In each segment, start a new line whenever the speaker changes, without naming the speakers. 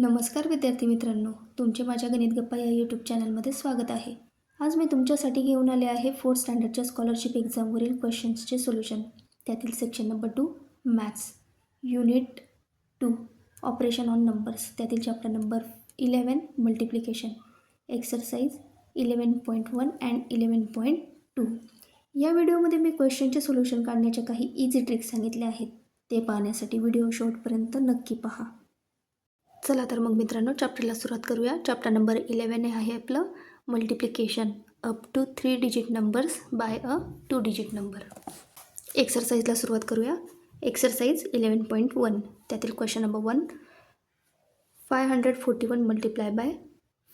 नमस्कार विद्यार्थी मित्रांनो, तुमचे माझ्या गणित गप्पा या यूट्यूब चॅनलमध्ये स्वागत आहे. आज मी तुमच्यासाठी घेऊन आले आहे 4th स्टँडर्डच्या स्कॉलरशिप एक्झामवरील क्वेश्चन्सचे सोल्युशन. त्यातील section number 2 maths, unit 2 operation on numbers, त्यातील chapter number 11 multiplication, exercise 11.1 and 11.2. या व्हिडिओमध्ये मी क्वेश्चनचे सोल्युशन काढण्याच्या काही इझी ट्रिक्स सांगितल्या आहेत. ते पाहण्यासाठी व्हिडिओ शेवटपर्यंत नक्की पहा. चला तर मग मित्रांनो, चॅप्टरला सुरुवात करूया. चॅप्टर नंबर 11 आहे आपलं multiplication up to 3 digit numbers by a 2 digit number. एक्सरसाइजला सुरुवात करूया. एक्सरसाइज 11.1, त्यातील क्वेश्चन नंबर 1, 541 मल्टिप्लाय बाय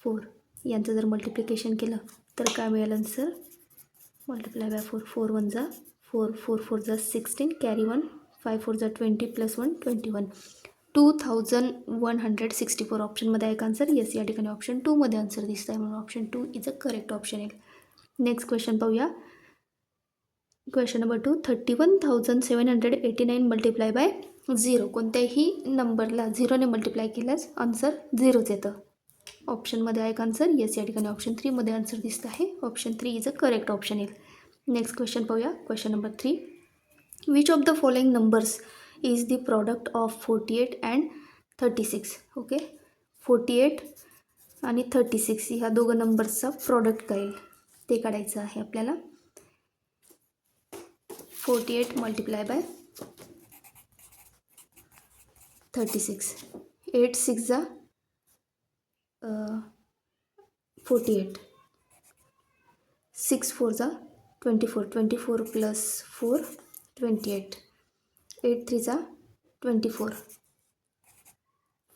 4. यांचं जर मल्टिप्लिकेशन केलं तर काय मिळेल आन्सर? मल्टिप्लाय बाय 4, 4 1 जा 4, 4 4 जा 16, कॅरी 1, 5 4 जा 20 प्लस 1 21, 2164. ऑप्शनमध्ये आहे का आन्सर? येस, या ठिकाणी ऑप्शन 2 मध्ये आन्सर दिसत आहे, म्हणून option 2 is a correct option येईल. नेक्स्ट क्वेश्चन पाहूया. Question number 2, 31,789 multiply by 0. कोणत्याही नंबरला 0ने मल्टिप्लाय केल्यास आन्सर 0च येतं. ऑप्शनमध्ये आहे का आन्सर? येस, या ठिकाणी ऑप्शन 3 मध्ये आन्सर दिसत आहे, option 3 is a correct option येईल. नेक्स्ट क्वेश्चन पाहूया. Question number 3, which of the following numbers is the product of 48 and 36. Okay, 48 आणि 36 ह्या दोघं नंबर्सचा प्रॉडक्ट काय ते काढायचं आहे आपल्याला. 48 मल्टिप्लाय बाय 36, 8 6 जा 48, 6 4 जा 24, 24 प्लस 4 28, 8 3 जा 24,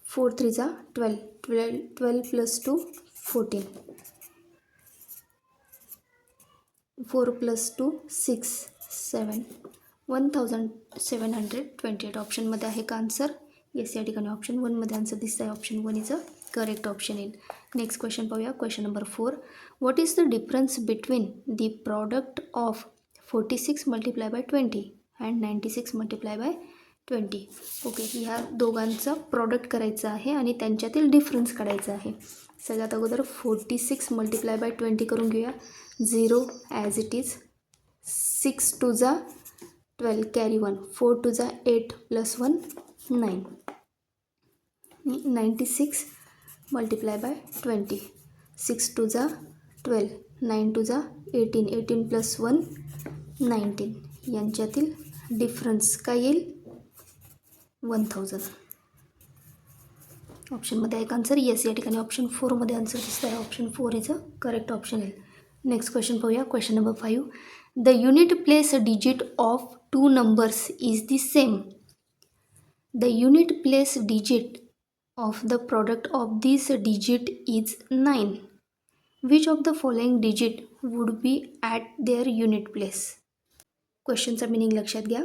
4 3 जा 12, 12 प्लस 2 14, 4 प्लस 2 6 7, 1728. ऑप्शनमध्ये आहे का आन्सर? येस, या ठिकाणी ऑप्शन 1 मध्ये आन्सर दिसत आहे, option 1 is a correct option येईल. नेक्स्ट क्वेश्चन पाहूया. Question number 4, what is the difference between the product of 46 multiply by 20 and 96 multiply by 20. Okay, ह्या दोघांचं प्रॉडक्ट करायचं आहे आणि त्यांच्यातील डिफरन्स काढायचा आहे. सगळ्यात अगोदर 46 मल्टिप्लाय बाय 20 करून घेऊया. 0 ॲज इट इज, 6 2 जा 12, कॅरी 1, 4 2 जा 8 प्लस 1 9, 96 मल्टिप्लाय बाय 20, 6 2 जा 12, 9 2 जा 18, 18 प्लस 1 19. यांच्यातील डिफरन्स काय येईल? 1000. ऑप्शनमध्ये आहे आन्सर? येस, या ठिकाणी ऑप्शन 4 मध्ये आन्सर दिसत आहे, option 4 is a correct option येईल. नेक्स्ट क्वेश्चन पाहूया. Question number 5, the unit place digit of 2 numbers is the same. The unit place digit of the product of this digit is 9. Which of the following digit would be at their unit place. क्वेश्चनचा meaning लक्षात घ्या.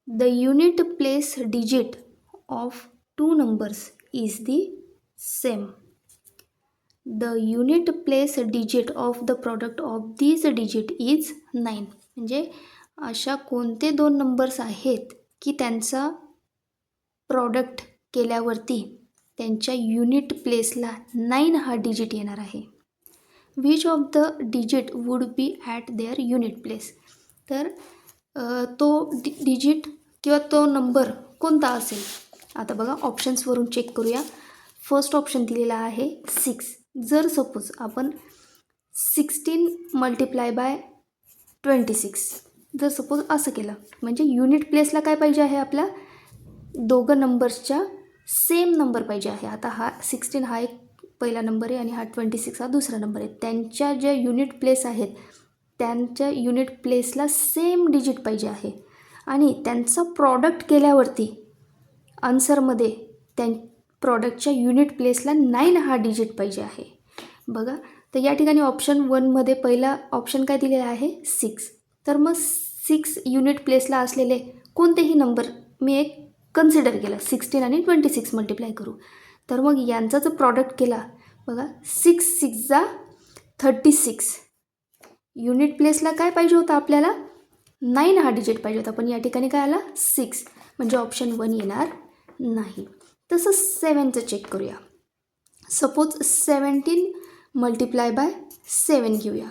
The unit place digit of 2 numbers is the same. The unit place digit of the product of this digit is 9. म्हणजे अशा कोणते 2 numbers आहेत की त्यांचा product केल्यावरती त्यांच्या युनिट प्लेसला 9 हा डिजिट येणार आहे. Which of the digit would be at their unit place. तर तो डिजिट किंवा तो नंबर कोणता असेल? आता बघा, ऑप्शन्सवरून चेक करूया. फर्स्ट ऑप्शन दिलेला आहे 6. जर सपोज आपण 16 मल्टिप्लाय बाय 26 जर सपोज असं केलं, म्हणजे युनिट प्लेसला काय पाहिजे आहे? आपल्या दोघं नंबर्सच्या सेम नंबर पाहिजे आहे. आता हा 16 हा एक पहिला नंबर आहे आणि हा 26 हा दुसरा नंबर आहे. त्यांच्या ज्या युनिट प्लेस आहेत त्यांच्या युनिट प्लेसला सेम डिजिट पाहिजे आहे आणि त्यांचा प्रॉडक्ट केल्यावरती आन्सरमध्ये त्या प्रॉडक्टच्या युनिट प्लेसला 9 हा डिजिट पाहिजे आहे. बघा, तर या ठिकाणी ऑप्शन 1 मध्ये पहिला ऑप्शन काय दिलेला आहे? 6. तर मग 6 युनिट प्लेसला असलेले कोणतेही नंबर मी एक कन्सिडर केला, 16 आणि 26 मल्टिप्लाय करू. तर मग यांचा जर प्रॉडक्ट केला, बघा 6 6 जा 36. युनिट प्लेसला काय पाहिजे होतं आपल्याला? 9 हा डिजिट पाहिजे होता, पण या ठिकाणी काय आला? 6. म्हणजे ऑप्शन 1 येणार नाही. तसं 7चं चेक करूया. सपोज 17 मल्टिप्लाय बाय 7 घेऊया.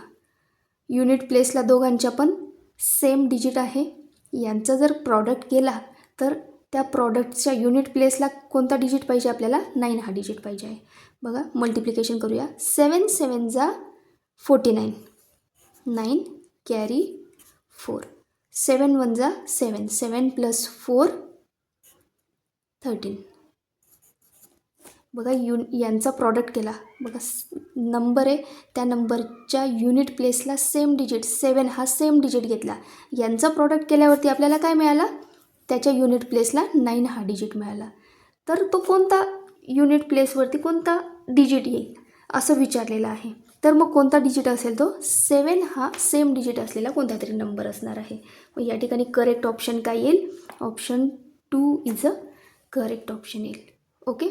युनिट प्लेसला दोघांच्या पण सेम डिजिट आहे. यांचा जर प्रॉडक्ट केला तर त्या प्रॉडक्टच्या युनिट प्लेसला कोणता डिजिट पाहिजे आपल्याला? 9 हा डिजिट पाहिजे आहे. बघा मल्टिप्लिकेशन करूया. 7 7 जा 49, 9 कॅरी 4, 7 1 जा 7, 7 + 4 13. बघा यांचा प्रॉडक्ट केला. बघा नंबर आहे त्या नंबरच्या युनिट प्लेसला सेम डिजिट 7 हा सेम डिजिट घेतला. यांचा प्रॉडक्ट केल्यावरती आपल्याला काय मिळाला? त्याच्या युनिट प्लेसला 9 हा डिजिट मिळाला. तर तो कोणता युनिट प्लेसवरती कोणता डिजिट येईल असं विचारलेलं आहे. तर मग कोणता डिजिट असेल तो? 7 हा सेम डिजिट असलेला कोणता तरी नंबर असणार आहे. मग या ठिकाणी करेक्ट ऑप्शन काय येईल? Option 2 is a correct option येईल. ओके.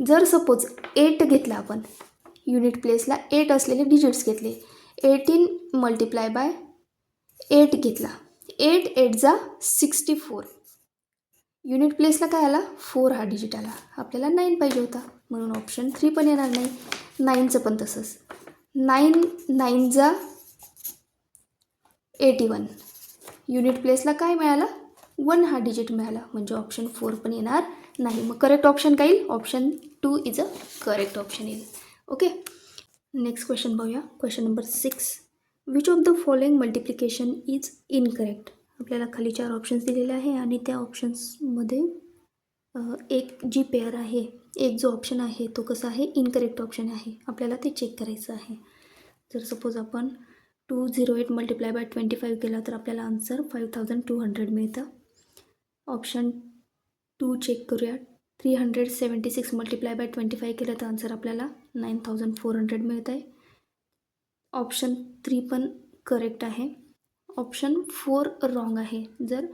जर सपोज 8 घेतला आपण, युनिट प्लेसला 8 असलेले डिजिट्स घेतले. 18 मल्टिप्लाय बाय 8 घेतला. 8 8 जा 64. युनिट प्लेसला काय आला? 4 हा डिजिट आला. आपल्याला 9 पाहिजे होता म्हणून ऑप्शन 3 पण येणार नाही. 9चं पण तसंच. 9 9 जा 81. युनिट प्लेसला काय मिळाला? 1 हा डिजिट मिळाला म्हणजे ऑप्शन 4 पण येणार नाही. मग करेक्ट ऑप्शन काय येईल? Option 2 is a correct option येईल. ओके. नेक्स्ट क्वेश्चन बघूया. Question number 6. Which of the following multiplication is incorrect? आपल्याला खाली 4 ऑप्शन्स दिलेले आहे आणि त्या ऑप्शन्समध्ये एक जी पेअर आहे, एक जो ऑप्शन आहे तो कसा आहे? इनकरेक्ट ऑप्शन आहे. आपल्याला ते चेक करायचं आहे. जर सपोज आपण 208 मल्टिप्लाय बाय 25 केला तर आपल्याला आन्सर 5200 मिळतं. ऑप्शन 2 चेक करूया. 376 मल्टिप्लाय बाय 25 केलं तर आन्सर आपल्याला 9400 मिळत आहे. ऑप्शन 3 पण करेक्ट आहे. ऑप्शन 4 रॉंग आहे. जर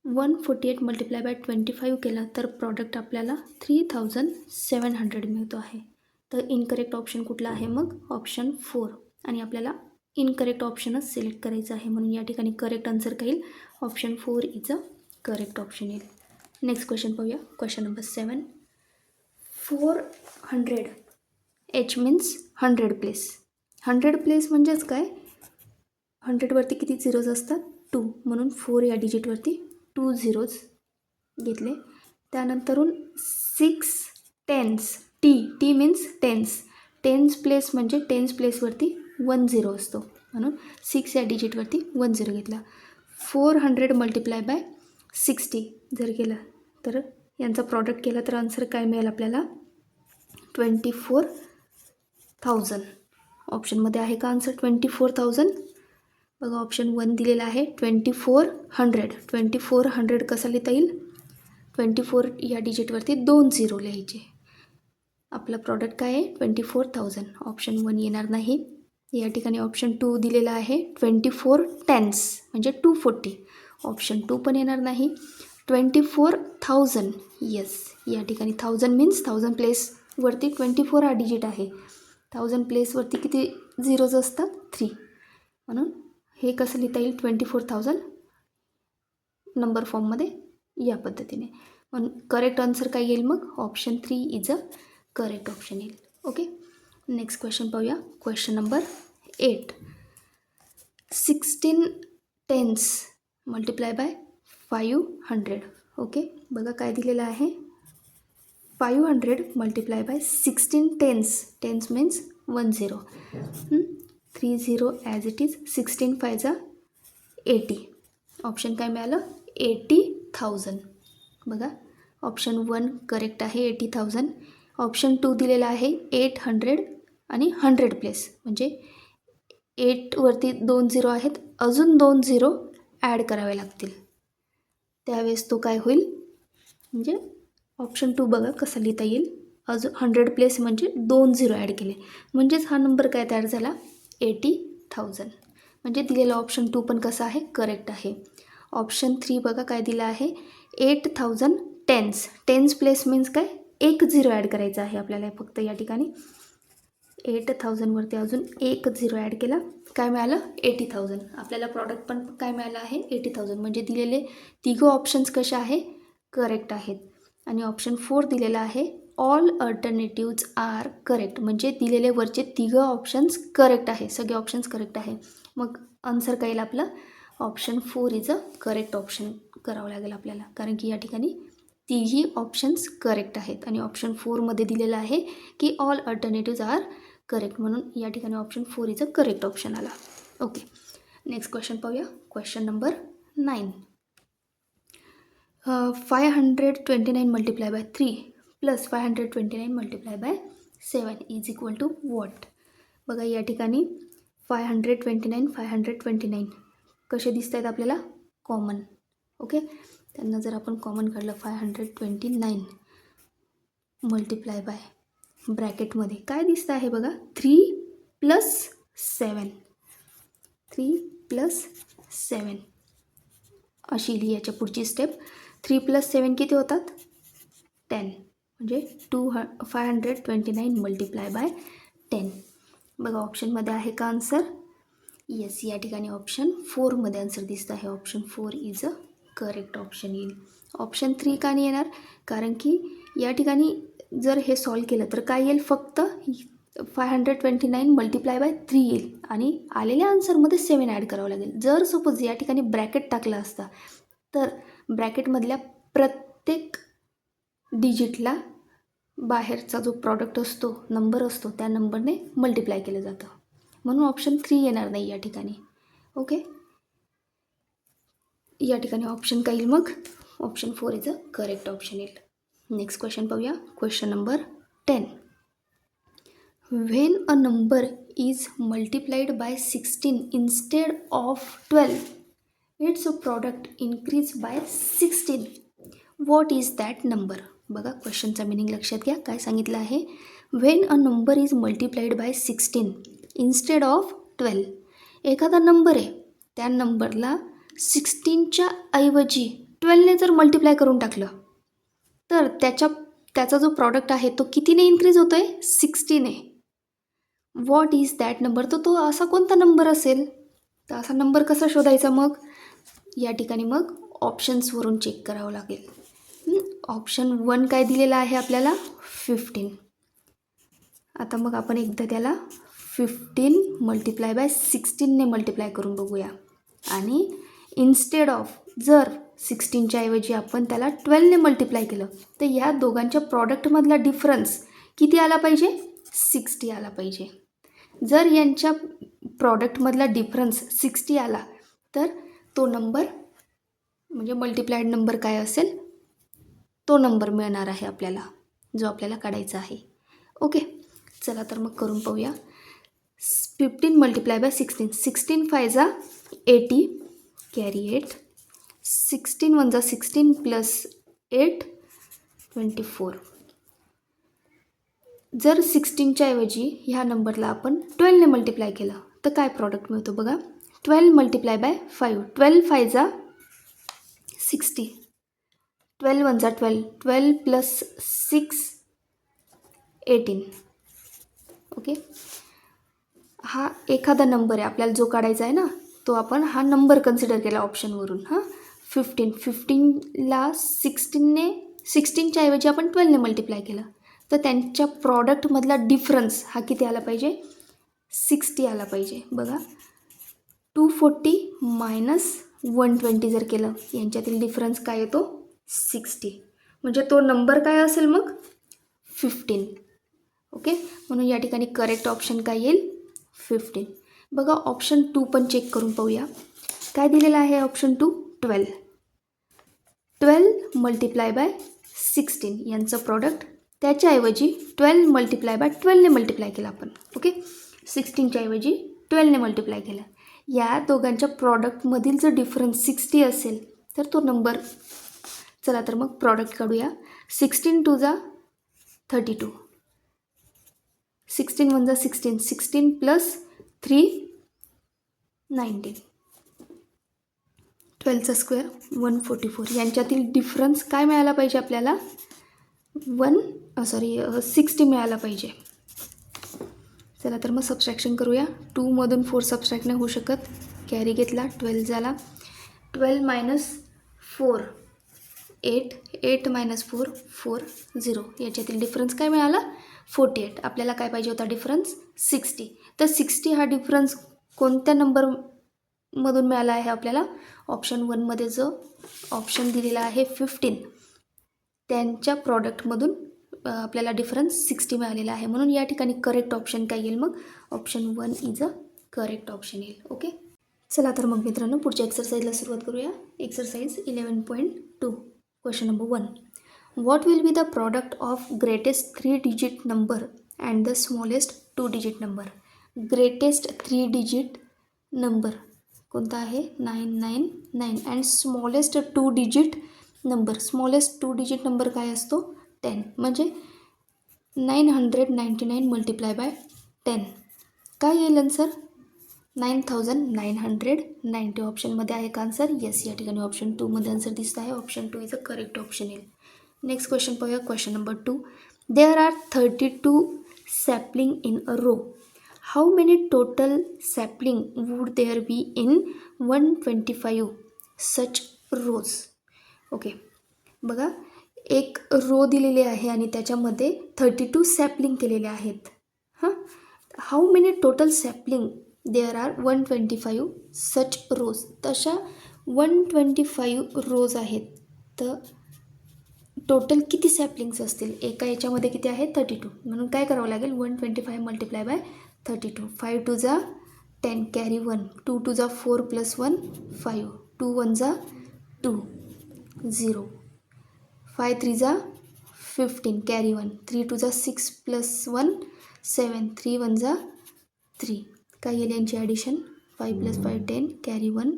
148 मल्टिप्लाय बाय 25 केला तर प्रॉडक्ट आपल्याला 3700 मिळतो आहे. तर इनकरेक्ट ऑप्शन कुठला आहे मग? ऑप्शन 4. आणि आपल्याला इनकरेक्ट ऑप्शनच सिलेक्ट करायचं आहे म्हणून या ठिकाणी करेक्ट आन्सर काय येईल? Option 4 is a correct option येईल. नेक्स्ट क्वेश्चन पाहूया. Question number 7. 400 H means 100 place. 100 place म्हणजेच काय? 100वरती किती झिरोज असतात? 2. म्हणून 4 या डिजिटवरती 2 झिरोज घेतले. त्यानंतरून 6 tens. T means tens. Tens place म्हणजे टेन्स प्लेसवरती 1 झिरो असतो म्हणून 6 या डिजिटवरती 1 झिरो घेतला. 400 मल्टिप्लाय बाय 60 जर केलं तर यांचा प्रॉडक्ट केला तर आन्सर काय मिळेल आपल्याला? 24,000. ऑप्शनमध्ये आहे का आन्सर 24,000? बघा ऑप्शन 1 दिलेला आहे 2400. 2400 कसं लिहिता येईल? 24 या डिजिटवरती 2 झिरो लिहायचे. आपलं प्रॉडक्ट काय आहे? 24,000. ऑप्शन 1 येणार नाही. या ठिकाणी ऑप्शन 2 दिलेला आहे 24 टेन्स म्हणजे 240. ऑप्शन 2 पण येणार नाही. 24,000. येस, या ठिकाणी 1000 मीन्स 1000 प्लेसवरती 24 हा डिजिट आहे. 1000 प्लेसवरती किती झिरोज असतात? 3. म्हणून हे कसं लिहिता येईल? 24,000 नंबर फॉर्ममध्ये या पद्धतीने. म्हणून करेक्ट आन्सर काय येईल मग? Option 3 is a correct option येईल. ओके. नेक्स्ट क्वेश्चन पाहूया. Question number 8. 16 tens multiply by 500. Okay. बघा काय दिलेलं आहे? 500 multiply by 16 tens. Tens means 10. 3 0 as it is. 16 5 जा 80. ऑप्शन काय मिळालं? 80,000. बघा ऑप्शन 1 करेक्ट आहे 80,000. ऑप्शन 2 दिलेला आहे 800 आणि 100 प्लेस म्हणजे 8वरती 2 झिरो आहेत, अजून 2 झिरो ॲड करावे लागतील. त्यावेळेस तो काय होईल? म्हणजे ऑप्शन 2 बघा कसं लिहिता येईल. अजून 100 प्लेस म्हणजे 2 झिरो ॲड केले म्हणजेच हा नंबर काय तयार झाला? 80,000. म्हणजे दिलेला ऑप्शन 2 पण कसा आहे? करेक्ट आहे. ऑप्शन 3 बघा काय दिलं आहे? 8,000 टेन्स. टेन्स प्लेस मीन्स काय? 1 झिरो ॲड करायचं आहे आपल्याला फक्त या ठिकाणी. 8,000वरती अजून 1 झिरो ॲड केला काय मिळालं? 80,000. आपल्याला प्रॉडक्ट पण काय मिळालं आहे? 80,000. म्हणजे दिलेले तिघं ऑप्शन्स कसे आहे? करेक्ट आहेत. आणि ऑप्शन 4 दिलेला आहे ऑल अल्टरनेटिव्ज आर करेक्ट, म्हणजे दिलेले वरचे तिघं ऑप्शन्स करेक्ट आहे, सगळे ऑप्शन्स करेक्ट आहे. मग आन्सर काय येईल आपलं? Option 4 is a correct option करावं लागेल आपल्याला, कारण की या ठिकाणी तिघी ऑप्शन्स करेक्ट आहेत आणि ऑप्शन 4मध्ये दिलेलं आहे की ऑल अल्टरनेटिव्ज आर करेक्ट, म्हणून या ठिकाणी option 4 is a correct option आला. ओके, नेक्स्ट क्वेश्चन पाहूया. Question number 9. 529 multiply by 3 plus 529 multiply by 7 is equal to what? बघा या ठिकाणी 529 529 कसे दिसत आहेत आपल्याला? कॉमन. ओके, त्यांना जर आपण कॉमन काढलं 529 मल्टिप्लाय बाय ब्रॅकेटमध्ये काय दिसतं आहे बघा? 3 प्लस 7, 3 प्लस 7 अशी लिही याच्या पुढची स्टेप. 3 प्लस 7 किती होतात? 10, म्हणजे 529 मल्टिप्लाय बाय 10. बघा ऑप्शनमध्ये आहे का आन्सर? येस, या ठिकाणी ऑप्शन 4मध्ये आन्सर दिसतं आहे. Option 4 is a correct option येईल. ऑप्शन 3 का नाही येणार? कारण की या ठिकाणी जर हे सॉल्व केलं तर काय येईल? फक्त 529 मल्टिप्लाय बाय 3 येईल आणि आलेल्या आन्सरमध्ये 7 ॲड करावं लागेल. जर सपोज या ठिकाणी ब्रॅकेट टाकला असता तर ब्रॅकेटमधल्या प्रत्येक डिजिटला बाहेरचा जो प्रॉडक्ट असतो, नंबर असतो, त्या नंबरने मल्टिप्लाय केलं जातं, म्हणून ऑप्शन 3 येणार नाही या ठिकाणी. ओके, या ठिकाणी ऑप्शन काय येईल मग? Option 4 is a correct option येईल. नेक्स्ट क्वेश्चन पाहूया. Question number 10. When a number is multiplied by 16 instead of 12, its product increase by 16. What is that number? बघा क्वेश्चनचा मिनिंग लक्षात घ्या. काय सांगितलं आहे? When a number is multiplied by 16 instead of 12, एखादा number आहे, त्या नंबरला 16च्या ऐवजी 12ने जर मल्टिप्लाय करून टाकलं तर त्याचा जो प्रॉडक्ट आहे तो कितीने इन्क्रीज होतो आहे? 60ने. What is that number? तो असा कोणता नंबर असेल? तर असा नंबर कसा शोधायचा मग? या ठिकाणी मग ऑप्शन्सवरून चेक करावं लागेल. ऑप्शन 1 काय दिलेला आहे आपल्याला? 15. आता मग आपण एकदा त्याला 15 मल्टिप्लाय बाय 16ने मल्टिप्लाय करून बघूया. आणि इन्स्टेड ऑफ जर 16च्या ऐवजी आपण त्याला 12ने मल्टिप्लाय केलं तर या दोघांच्या प्रॉडक्टमधला डिफरन्स किती आला पाहिजे? 60 आला पाहिजे. जर यांच्या प्रॉडक्टमधला डिफरन्स 60 आला तर तो नंबर म्हणजे मल्टिप्लाइड नंबर काय असेल? तो नंबर मिळणार आहे आपल्याला, जो आपल्याला काढायचा आहे. ओके, चला तर मग करून पाहूया. 15 मल्टिप्लाय बाय 16. 16 5 जा 80, कॅरी 8. 16 1 जा 16 प्लस 8 24. जर 16च्या ऐवजी ह्या नंबरला आपण 12ने मल्टिप्लाय केलं तर काय प्रॉडक्ट मिळतो बघा? 12 मल्टिप्लाय बाय 5. 12 5 जा 60. 12 1 जा 12. 12 प्लस 6 18. ओके, हा एखादा नंबर आहे आपल्याला जो काढायचा आहे ना, तो आपण हा नंबर कन्सिडर केला ऑप्शनवरून. 15ला 16च्या ऐवजी आपण 12ने मल्टिप्लाय केलं तर त्यांच्या प्रॉडक्टमधला डिफरन्स हा किती आला पाहिजे? 60 आला पाहिजे. बघा 240 मायनस 120 जर केलं यांच्यातील डिफरन्स काय येतो? 60. म्हणजे तो नंबर काय असेल मग? 15. ओके, म्हणून या ठिकाणी करेक्ट ऑप्शन काय येईल? 15. बघा ऑप्शन 2 पण चेक करून पाहूया. काय दिलेलं आहे ऑप्शन 2? 12. 12 मल्टिप्लाय बाय 16 यांचं प्रॉडक्ट, त्याच्याऐवजी 12 मल्टिप्लाय बाय 12ने मल्टिप्लाय केलं आपण. ओके, 16च्या ऐवजी 12ने मल्टिप्लाय केलं. या दोघांच्या प्रॉडक्टमधील जर डिफरन्स 60 असेल तर तो नंबर, चला तर मग प्रॉडक्ट काढूया. 16 2 जा 32. 16 1 जा 16. 16 प्लस 3 19. 12चा स्क्वेअर 144. यांच्यातील डिफरन्स काय मिळाला पाहिजे आपल्याला? 60 मिळाला पाहिजे. चला तर मग सबस्ट्रॅक्शन करूया. 2मधून 4 सबस्ट्रॅक्ट नाही होऊ शकत, कॅरी घेतला, 12 झाला. 12 मायनस 4 8, 8 मायनस 4, 4, 0. याच्यातील डिफरन्स काय मिळाला? 48. आपल्याला काय पाहिजे होता डिफरन्स? 60. तर 60 हा डिफरन्स कोणत्या नंबरमधून मिळाला आहे आपल्याला? ऑप्शन 1मध्ये जो ऑप्शन दिलेला आहे 15, त्यांच्या प्रॉडक्टमधून आपल्याला डिफरन्स 60 मिळालेला आहे. म्हणून या ठिकाणी करेक्ट ऑप्शन काय येईल मग? Option 1 is a correct option येईल. ओके, चला तर मग मित्रांनो पुढच्या एक्सरसाइजला सुरुवात करूया. Exercise 11.2 question number 1. What will be the product of greatest 3 digit number and the smallest 2 digit number? Greatest 3 digit number कोणता आहे? 999 and smallest 2 digit number. Smallest 2 digit number काय असतो? 10. म्हणजे 999 मल्टिप्लाय बाय 10 काय येईल आन्सर? 9990. ऑप्शनमध्ये आहे का आन्सर? येस, या ठिकाणी ऑप्शन 2मध्ये आन्सर दिसत आहे. Option 2 is a correct option येईल. नेक्स्ट क्वेश्चन पाहूया. Question number 2. There are 32 sapling in a row. How many total sapling would there be in 125 such rows? Okay, बघा एक रो दिलेली आहे आणि त्याच्यामध्ये 32 सॅपलिंग केलेले आहेत. हां, how many total sapling there are 125 such rows. तशा 125 रोज आहेत. तर टोटल किती सॅपलिंग्स असतील? एका याच्यामध्ये किती आहे? 32. म्हणून काय करावं लागेल? 125 मल्टिप्लाय बाय 32. 5 2 जा 10 कॅरी 1, 2 2 जा 4 प्लस 1 5, 2 1 जा 2 0, 5 3 जा 15 कॅरी 1, 3 2 जा 6 प्लस 1 7, 3 1 जा 3. काय येईल यांची addition? 5 plus 5 10 carry 1,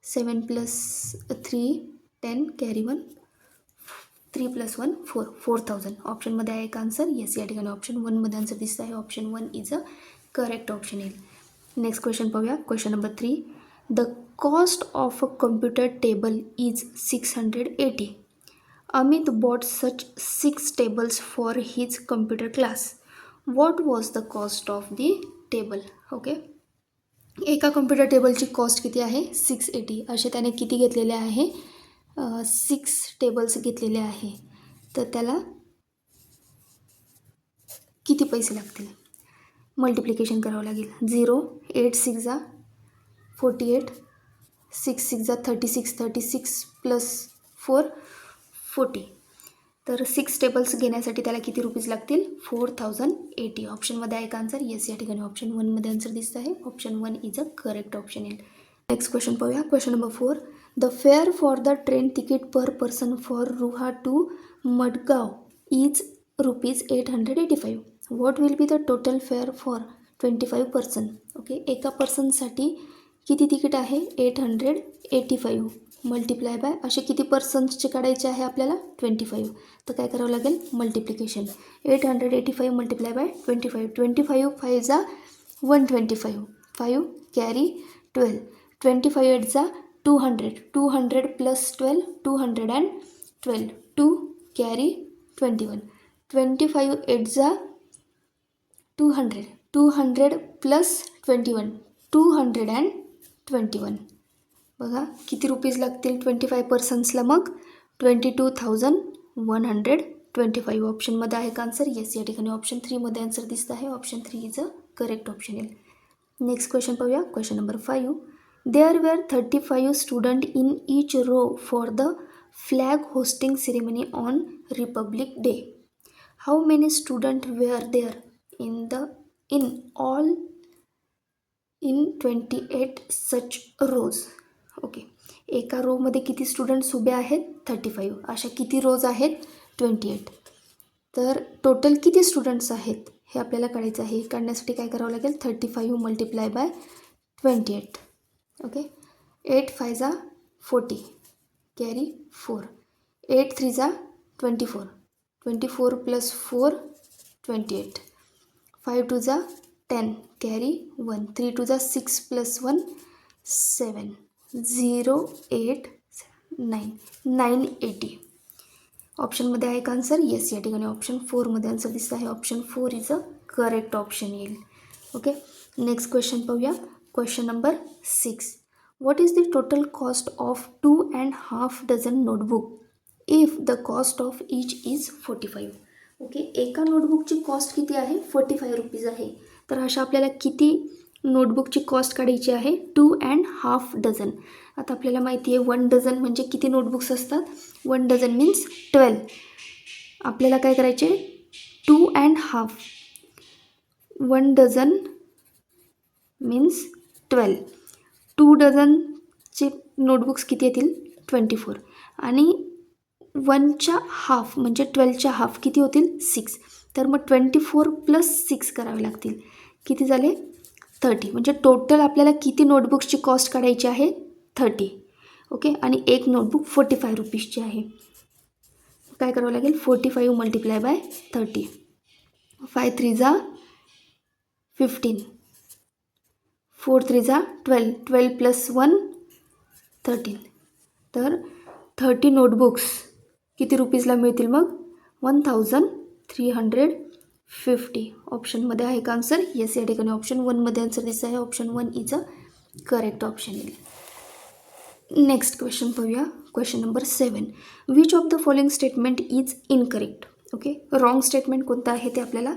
7 plus 3 10 carry 1, 3 plus 1 4, 4000. ऑप्शनमध्ये आहे का आन्सर? येस, या ठिकाणी ऑप्शन 1मध्ये आन्सर दिसत आहे. Option 1 is a correct option येईल. नेक्स्ट क्वेश्चन पाहूया. Question number 3. The cost of a computer table is 680. Amit bought such 6 tables for his computer class. What was the cost of the table? Okay, एका computer टेबलची cost किती आहे? 680. असे त्याने किती घेतलेले आहे? 6 टेबल्स घेतलेले आहे. तर त्याला किती पैसे लागतील? मल्टिप्लिकेशन करावं लागेल. 0 8 6 जा 48, 6 6 जा 36, 36 प्लस 4 40. तर 6 टेबल्स घेण्यासाठी त्याला किती रुपीज लागतील? 4080. ऑप्शनमध्ये आहे का आन्सर? येस, या ठिकाणी ऑप्शन 1मध्ये आन्सर दिसत आहे. Option 1 is a correct option येईल. नेक्स्ट क्वेश्चन पाहूया. Question number 4. The fare for the train ticket per person for Roha to Madgaon is rupees 885. What will be the total fare for 25 person? Okay, एका पर्सनसाठी किती ticket आहे? 885 multiply by असे किती पर्सन्सचे काढायचे आहे आपल्याला? 25. तर काय करावं लागेल? मल्टिप्लिकेशन. 885 multiply by 25. 25 5 जा 125, 5 कॅरी 12, 25 8 जा 200, 200 प्लस 12 212, 2 कॅरी 21, 25 8 जा 200, 200 प्लस 21 221. बघा किती रुपीज लागतील 25 पर्सन्सला? मग 22,125. ऑप्शनमध्ये आहे का आन्सर? येस, या ठिकाणी ऑप्शन 3मध्ये आन्सर दिसत आहे. Option 3 is a correct option येईल. नेक्स्ट क्वेश्चन पाहूया. Question number 5. There were 35 student in each row for the flag hosting ceremony on Republic Day. How many student were there in all in 28 such rows? Okay, एका रोमध्ये किती students उभे आहेत? 35. अशा किती रोज आहेत? 28. तर टोटल किती स्टुडंट्स आहेत हे आपल्याला काढायचं आहे. काढण्यासाठी काय करावं लागेल? 35 मल्टिप्लाय बाय 28. ओके, 8 5 जा 40 कॅरी 4, 8 3 जा 24, 24 प्लस 4 28, 5 2 जा 10 कॅरी 1, 3 2 जा 6 प्लस 1 7, 0 8 9, 980. ऑप्शनमध्ये आहे का आन्सर? येस, या ठिकाणी ऑप्शन 4मध्ये आन्सर दिसत आहे. Option 4 is a correct option येईल. ओके, नेक्स्ट क्वेश्चन पाहूया. Question number 6. What is the total cost of 2.5 dozen notebook if the cost of each is 45. Okay, एका नोटबुकची कॉस्ट किती आहे? 45 रुपीज आहे. तर अशा आपल्याला किती नोटबुकची कॉस्ट काढायची आहे? 2.5 डझन. आता आपल्याला माहिती आहे 1 डझन म्हणजे किती नोटबुक्स असतात? 1 डझन मीन्स 12. आपल्याला काय करायचे? 2.5. 1 डझन मीन्स 12. 2 डझनचे नोटबुक्स किती येतील? 24. आणि 1च्या हाफ म्हणजे 12च्या हाफ किती होतील? 6. तर मग 24 + 6 करावे लागतील. किती झाले? 30. म्हणजे टोटल आपल्याला किती नोटबुक्सची कॉस्ट काढायची आहे? 30. ओके, आणि एक नोटबुक 45 रुपीजची आहे. काय करावं लागेल? 45 × 30. 5 3 जा 15. 4 3 जा 12. 12 + 1 13. तर 30 नोटबुक्स किती रुपीजला मिळतील मग? 1350. ऑप्शनमध्ये आहे का आन्सर? येस, या ठिकाणी ऑप्शन 1मध्ये आन्सर दिसत आहे. Option 1 is a correct option येईल. नेक्स्ट क्वेश्चन पाहूया. Question number 7. Which of the following statement is incorrect? Okay, wrong statement कोणतं आहे ते आपल्याला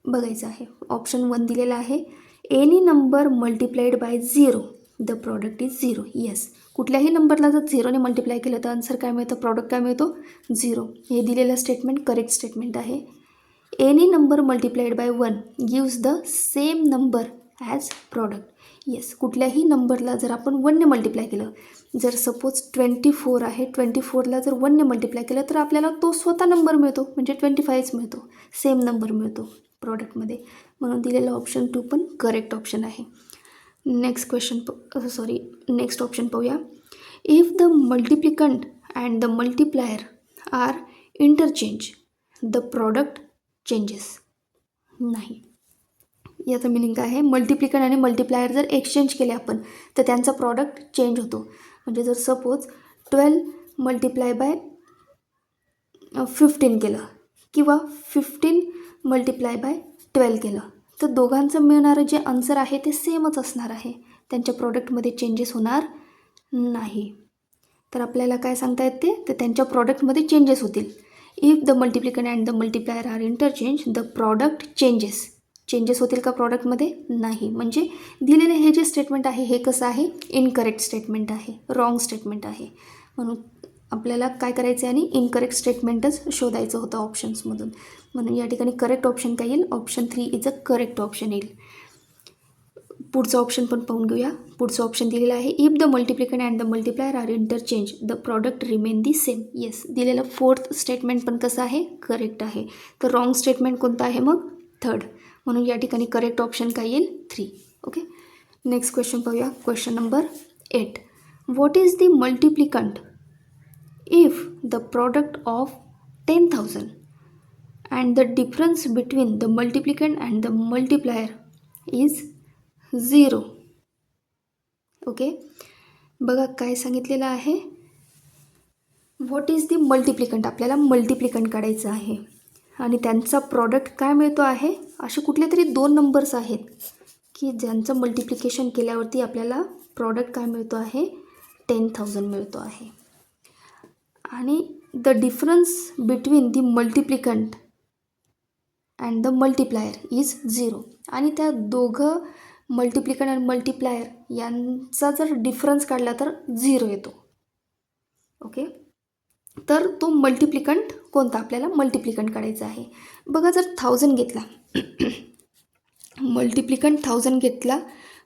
बघायचं आहे. ऑप्शन 1 दिलेला आहे, any number multiplied by 0 the product is 0. Yes, कुठल्याही नंबरला जर 0ने मल्टिप्लाय केलं तर आन्सर काय मिळतं? प्रॉडक्ट काय मिळतो? 0. हे दिलेलं स्टेटमेंट करेक्ट स्टेटमेंट आहे. Any number multiplied by 1 gives the same number as product. Yes, कुठल्याही नंबरला जर आपण 1ने मल्टिप्लाय केलं, जर सपोज 24 आहे, 24ला जर 1ने मल्टिप्लाय केलं तर आपल्याला तो स्वतः नंबर मिळतो, म्हणजे 25च मिळतो, सेम नंबर मिळतो प्रॉडक्टमध्ये. म्हणून दिलेलं ऑप्शन 2 पण करेक्ट ऑप्शन आहे. नेक्स्ट ऑप्शन पाहूया. If the multiplicand and the multiplier are interchange the product changes. नाही, याचं मिनिंग काय आहे? मल्टिप्लिकंट आणि मल्टिप्लायर जर एक्सचेंज केले आपण तर त्यांचा प्रॉडक्ट चेंज होतो. म्हणजे जर सपोज 12 × 15 केलं किंवा 15 × 12 केलं तर दोघांचं मिळणारं जे आन्सर आहे ते सेमच असणार आहे. त्यांच्या प्रॉडक्टमध्ये चेंजेस होणार नाही. तर आपल्याला काय सांगता येते? तर त्यांच्या प्रॉडक्टमध्ये चेंजेस होतील. If the multiplicand and the multiplier are interchange the product changes होतील का प्रॉडक्टमध्ये? नाही. म्हणजे दिलेले हे जे स्टेटमेंट आहे हे कसं आहे? इनकरेक्ट स्टेटमेंट आहे, रॉंग स्टेटमेंट आहे. म्हणून आपल्याला काय करायचं आहे? आणि इनकरेक्ट स्टेटमेंटच शोधायचं होतं ऑप्शन्समधून. म्हणून या ठिकाणी करेक्ट ऑप्शन काय येईल? Option 3 is a correct option येईल. पुढचं ऑप्शन पण पाहून घेऊया. पुढचं ऑप्शन दिलेलं आहे, if the multiplicand and the multiplier are interchange the product remain the same. Yes, दिलेलं 4th स्टेटमेंट पण कसं आहे? करेक्ट आहे. तर रॉंग स्टेटमेंट कोणतं आहे मग? 3rd. म्हणून या ठिकाणी करेक्ट ऑप्शन काय येईल? 3. ओके, नेक्स्ट क्वेश्चन पाहूया. Question number 8. What is the multiplicand if the product of 10,000 and the difference between the multiplicand and the multiplier is 0. Okay, बघा काय सांगितलेलं आहे. What is the multiplicand? आपल्याला मल्टिप्लिकंट काढायचं आहे आणि त्यांचा प्रॉडक्ट काय मिळतो आहे? असे कुठले तरी 2 नंबर्स आहेत की ज्यांचं मल्टिप्लिकेशन केल्यावरती आपल्याला प्रॉडक्ट काय मिळतो आहे? 10,000 मिळतो आहे. आणि the difference between the multiplicand and the multiplier is 0. आणि त्या दोघं मल्टिप्लिकंट आणि मल्टिप्लायर यांचा जर डिफरन्स काढला तर 0 येतो. ओके, तर तो मल्टिप्लिकंट कोणता? आपल्याला मल्टिप्लिकंट काढायचा आहे. बघा, जर 1000 घेतला, मल्टिप्लिकंट 1000 घेतला,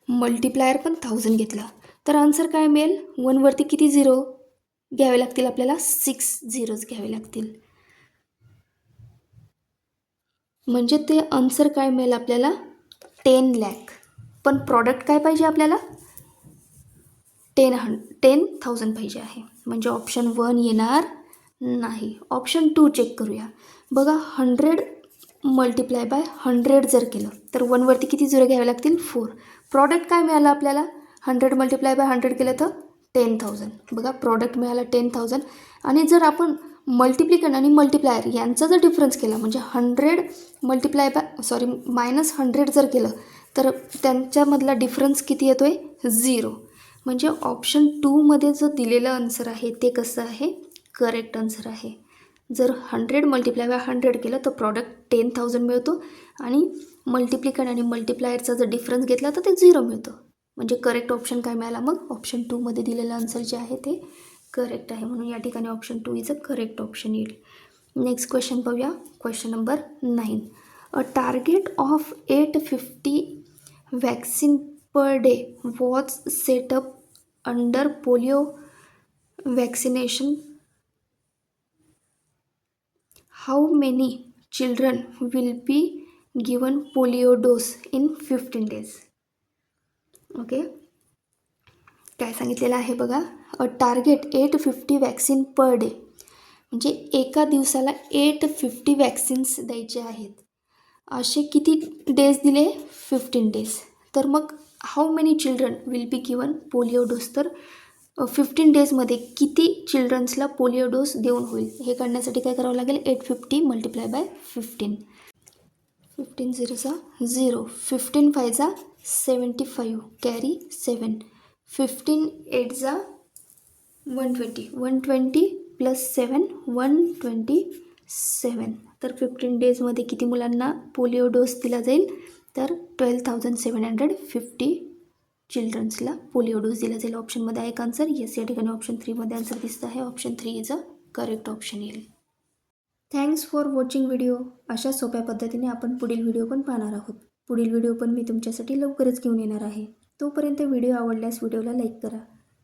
मल्टिप्लायर पण 1000 घेतला, तर आन्सर काय मिळेल? 1 वरती किती 0 घ्यावे लागतील? आपल्याला 6 झिरोज घ्यावे लागतील. म्हणजे ते आन्सर काय मिळेल आपल्याला? 10 लाख. पण प्रॉडक्ट काय पाहिजे आपल्याला? 10,000 पाहिजे आहे. म्हणजे ऑप्शन 1 येणार नाही. ऑप्शन 2 चेक करूया. बघा, 100 × 100 जर केलं तर 1 वरती किती 0 घ्यावे लागतील? 4. प्रॉडक्ट काय मिळालं आपल्याला? 100 × 100 केलं तर 10,000. बघा, प्रॉडक्ट मिळाला 10,000. आणि जर आपण मल्टिप्लिकंट आणि मल्टिप्लायर यांचा जर डिफरन्स केला, म्हणजे 100 -100 जर केलं तर त्यांच्यामधला डिफरन्स किती येतो आहे? 0. म्हणजे ऑप्शन 2मध्ये जो दिलेलं आन्सर आहे ते कसं आहे? करेक्ट आन्सर आहे. जर 100 मल्टिप्लाय बाय 100 केलं तर प्रॉडक्ट 10,000 मिळतो आणि मल्टिप्लिकंट आणि मल्टिप्लायरचा जर डिफरन्स घेतला तर ते 0 मिळतं. म्हणजे करेक्ट ऑप्शन काय मिळाला मग? ऑप्शन 2मध्ये दिलेलं आन्सर जे आहे ते करेक्ट आहे. म्हणून या ठिकाणी option 2 is a correct option येईल. नेक्स्ट क्वेश्चन पाहूया. Question number 9. A target of 850 vaccine per day was set up under polio vaccination. How many children will be given polio dose in 15 days? Okay, काय सांगितलेलं आहे बघा. अ target 850 vaccine per day, म्हणजे एका दिवसाला 850 vaccines द्यायचे आहेत. असे किती डेज दिले? 15 डेज. तर मग how many children will be given polio dose, तर 15 डेजमध्ये किती चिल्ड्रन्सला पोलिओ डोस देऊन होईल हे काढण्यासाठी काय करावं लागेल? 850 मल्टिप्लाय बाय 15. 15 झिरोचा 0, 15 फायचा 75, carry 7, 15 एटचा 120, 120 plus 7, 127. तर 15 डेजमध्ये किती मुलांना पोलिओ डोस दिला जाईल? तर 12,750 चिल्ड्रन्सला पोलिओ डोस दिला जाईल. ऑप्शनमध्ये आहे का आन्सर? येस, या ठिकाणी ऑप्शन 3मध्ये आन्सर दिसतं आहे. Option 3 is a correct option येईल. Thanks for watching video. अशा सोप्या पद्धतीने आपण पुढील व्हिडिओ पण पाहणार आहोत. पुढील व्हिडिओ पण मी तुमच्यासाठी लवकरच घेऊन येणार आहे. तोपर्यंत व्हिडिओ आवडल्यास व्हिडिओला लाईक करा.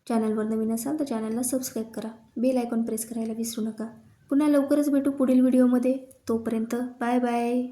चॅनलवर नवीन असाल तर चॅनलला सबस्क्राईब करा. बेल आयकॉन प्रेस करायला विसरू नका. पुन्हा लवकरच भेटू पुढील व्हिडिओमध्ये. तोपर्यंत बाय बाय.